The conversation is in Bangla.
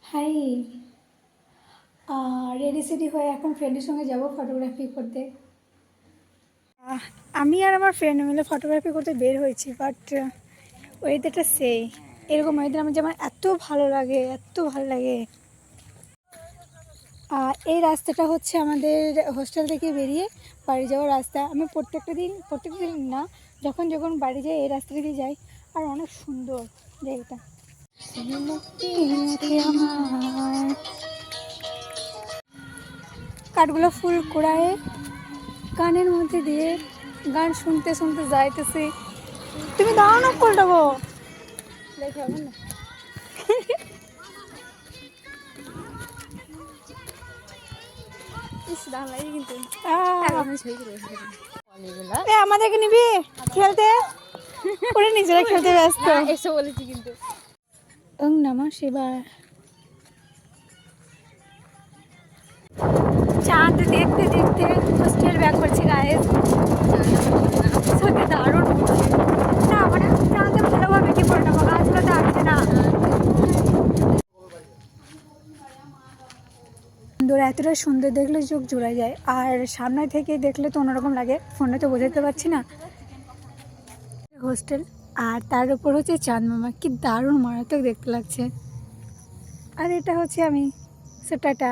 হাই, রেডি সেডি হয়ে এখন ফ্রেন্ডের সঙ্গে যাব ফটোগ্রাফি করতে। আমি আর আমার ফ্রেন্ড মিলে ফটোগ্রাফি করতে বের হয়েছি, বাট ওয়েদারটা সেই এরকম ওয়েদার আমার যেমন এত ভালো লাগে, এত ভালো লাগে। এই রাস্তাটা হচ্ছে আমাদের হোস্টেল থেকে বেরিয়ে বাড়ি যাওয়ার রাস্তা। আমি প্রত্যেকটা দিন না, যখন যখন বাড়ি যাই এই রাস্তা দিয়ে যাই, আর অনেক সুন্দর জায়গাটা। আমার কাঠগুলো ফুল কুড়ায়ে গানের মধ্যে দিয়ে গান শুনতে শুনতে যাইতেছি। তুমি দাও না ফুলটাবো দেখে হবে না। আমাদেরকে নিবি খেলতে? ওরা নিজেরা খেলতে ব্যস্ত। এসে বলেছি কিন্তু ওং নমঃ শিবায়। চাঁদ দেখতে দেখতে হোস্টেল ব্যাক করছি গাইস। সত্যি দারুণ না, মানে চাঁদে ভালোভাবে কি করে নেবো, গাছগুলো তো আছে না। সুন্দর, এতটা সুন্দর দেখলে চোখ জুড়ে যায়, আর সামনে থেকে দেখলে তো অন্যরকম লাগে, ফোনে তো বোঝাতে পারছি না। হোস্টেল আর তার উপর হচ্ছে চাঁদ মামা, কি দারুণ মারাত্মক দেখতে লাগছে। আর এটা হচ্ছে আমি। So tata.